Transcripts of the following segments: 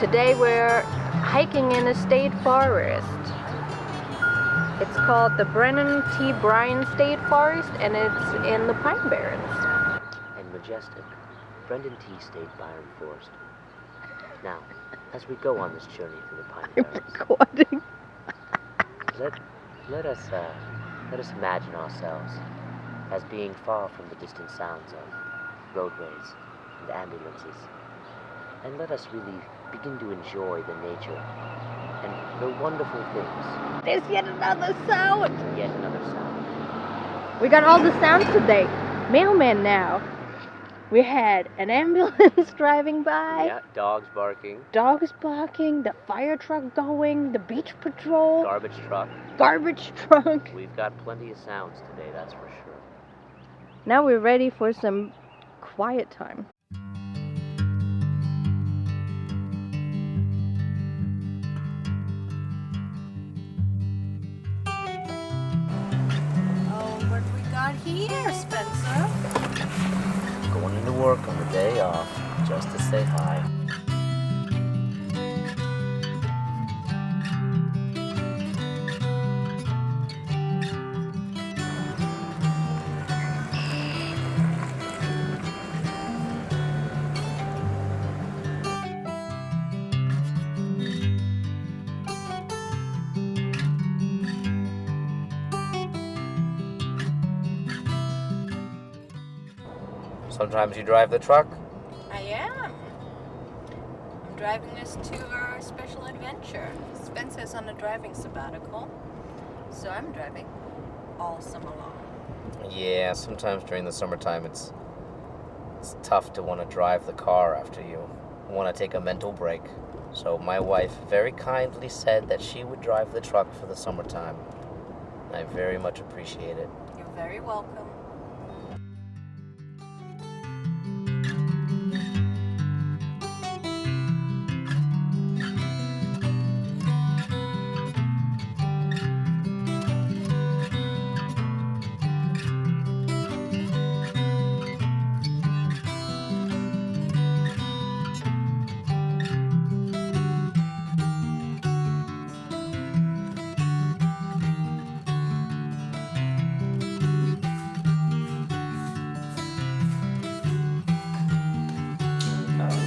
Today we're hiking in a state forest. It's called the Byrne State Forest, and it's in the Pine Barrens. And majestic Byrne State Forest. Now, as we go on this journey through the Pine Barrens, Recording. let us imagine ourselves as being far from the distant sounds of roadways and ambulances, and let us really begin to enjoy the nature and the wonderful things. There's yet another sound. Yet another sound. We got all the sounds today. Mailman now. We had an ambulance driving by. Yeah, dogs barking. Dogs barking, the fire truck going, the beach patrol. Garbage truck. Garbage truck. We've got plenty of sounds today, that's for sure. Now we're ready for some quiet time. What we got here, Spencer? Going into work on the day off, just to say hi. Sometimes you drive the truck? I am. I'm driving us to our special adventure. Spencer's on a driving sabbatical, so I'm driving all summer long. Yeah, sometimes during the summertime it's tough to want to drive the car after you want to take a mental break. So my wife very kindly said that she would drive the truck for the summertime. I very much appreciate it. You're very welcome.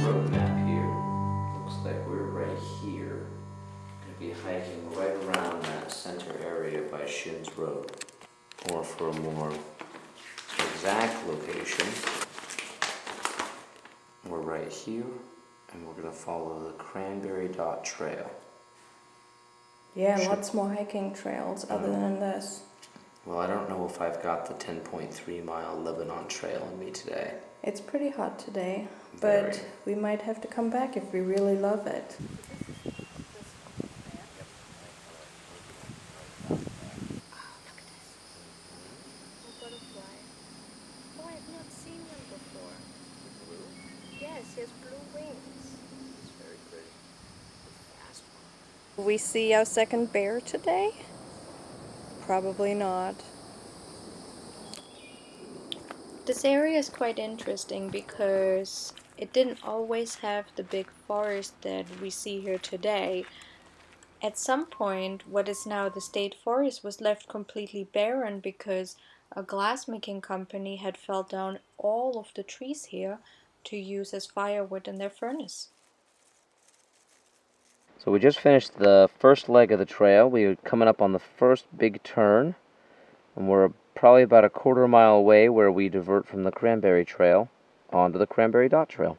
Road map here. Looks like we're right here. Gonna be hiking right around that center area by Shins Road. Or for a more exact location, we're right here, and we're gonna follow the Cranberry Dot Trail. Yeah, lots more hiking trails other than this. Well, I don't know if I've got the 10.3 mile Lebanon Trail in me today. It's pretty hot today, Very. but we might have to come back if we really love it. Oh, I've not seen them before. Yes, he has blue wings. It's very pretty. Fast one. Will we see our second bear today? Probably not. This area is quite interesting because it didn't always have the big forest that we see here today. At some point, what is now the state forest was left completely barren because a glassmaking company had felled down all of the trees here to use as firewood in their furnace. So we just finished the first leg of the trail. We are coming up on the first big turn, and we're probably about a quarter mile away where we divert from the Cranberry Trail onto the Cranberry Dot Trail.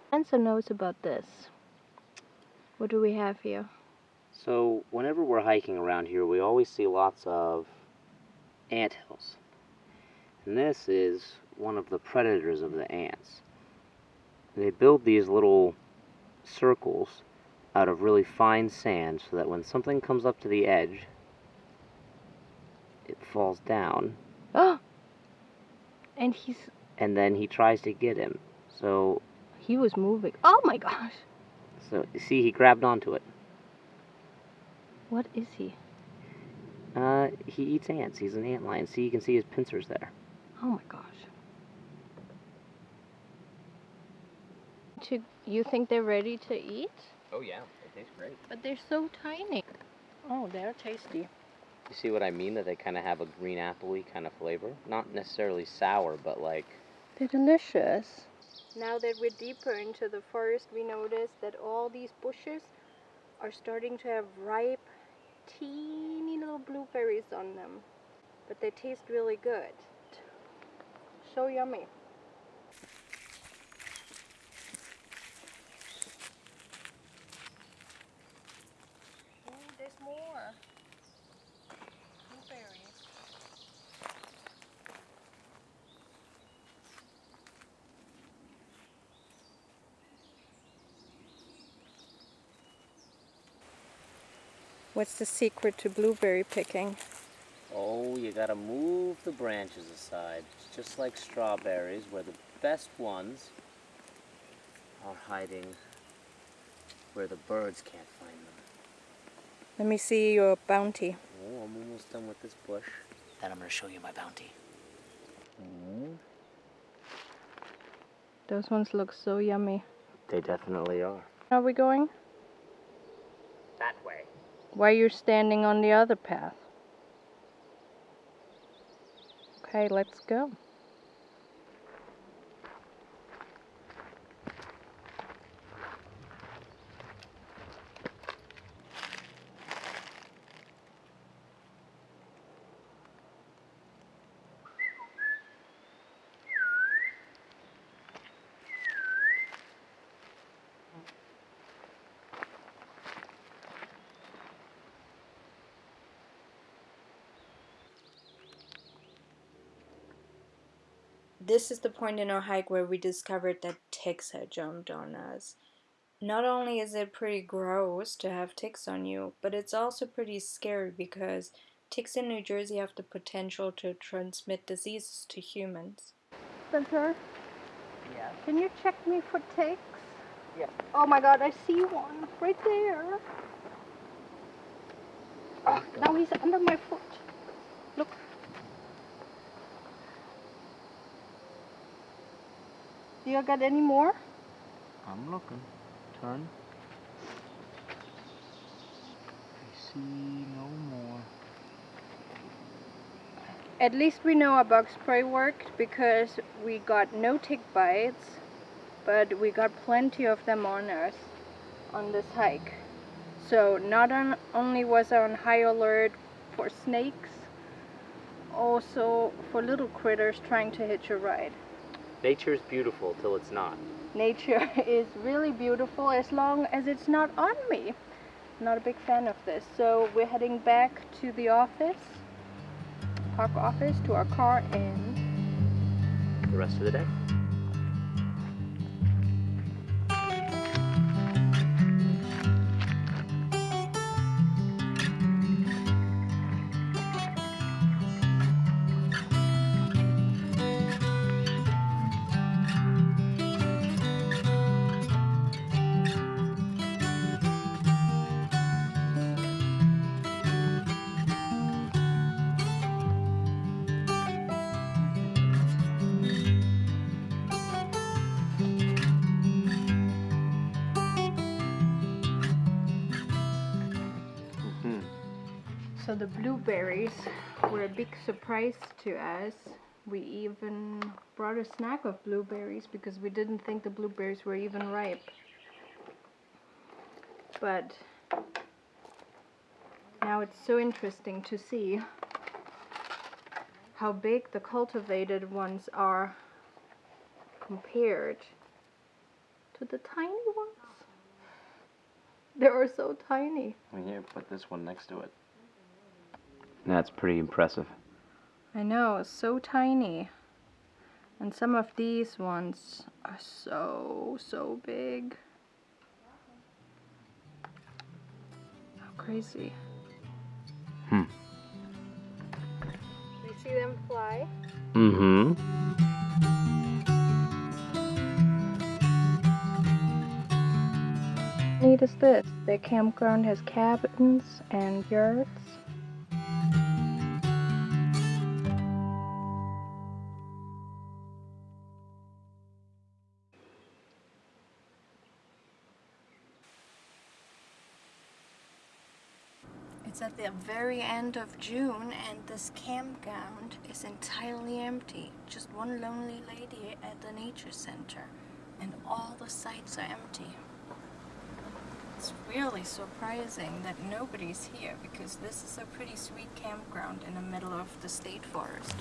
Spencer knows about this. What do we have here? So whenever we're hiking around here, we always see lots of anthills. And this is one of the predators of the ants. They build these little circles out of really fine sand so that when something comes up to the edge, it falls down. Oh! And then he tries to get him. So he was moving. Oh my gosh! So see, he grabbed onto it. What is he? He eats ants. He's an antlion. See, you can see his pincers there. Oh my gosh. You think they're ready to eat? Oh yeah, they taste great. But they're so tiny. Oh, they're tasty. You see what I mean? That they kind of have a green apple-y kind of flavor. Not necessarily sour, but like... They're delicious. Now that we're deeper into the forest, we notice that all these bushes are starting to have ripe, teeny little blueberries on them. But they taste really good. So yummy. Oh, there's more blueberries. What's the secret to blueberry picking? Oh, you gotta move the branches aside. It's just like strawberries, where the best ones are hiding where the birds can't find them. Let me see your bounty. Oh, I'm almost done with this bush. Then I'm gonna show you my bounty. Those ones look so yummy. They definitely are. Are we going? That way. Why are you standing on the other path? Okay, let's go. This is the point in our hike where we discovered that ticks had jumped on us. Not only is it pretty gross to have ticks on you, but it's also pretty scary because ticks in New Jersey have the potential to transmit diseases to humans. Spencer, Yeah. can you check me for ticks? Yeah. Oh my god, I see one right there. Oh, now he's under my foot. Look. Do you got any more? I'm looking. Turn. I see no more. At least we know our bug spray worked because we got no tick bites, but we got plenty of them on us on this hike. So not only was I on high alert for snakes, also for little critters trying to hitch a ride. Nature's beautiful till it's not. Nature is really beautiful as long as it's not on me. Not a big fan of this. So we're heading back to the office, park office, to our car, and The rest of the day. so the blueberries were a big surprise to us. We even brought a snack of blueberries because we didn't think the blueberries were even ripe. But now it's so interesting to see how big the cultivated ones are compared to the tiny ones. They are so tiny. We here, put this one next to it. That's pretty impressive. I know, so tiny. And some of these ones are so big. How crazy. Hmm. We see them fly. Mm-hmm. How neat is this? The campground has cabins and yurts. It's at the very end of June and this campground is entirely empty. Just one lonely lady at the nature center and all the sites are empty. It's really surprising that nobody's here because this is a pretty sweet campground in the middle of the state forest.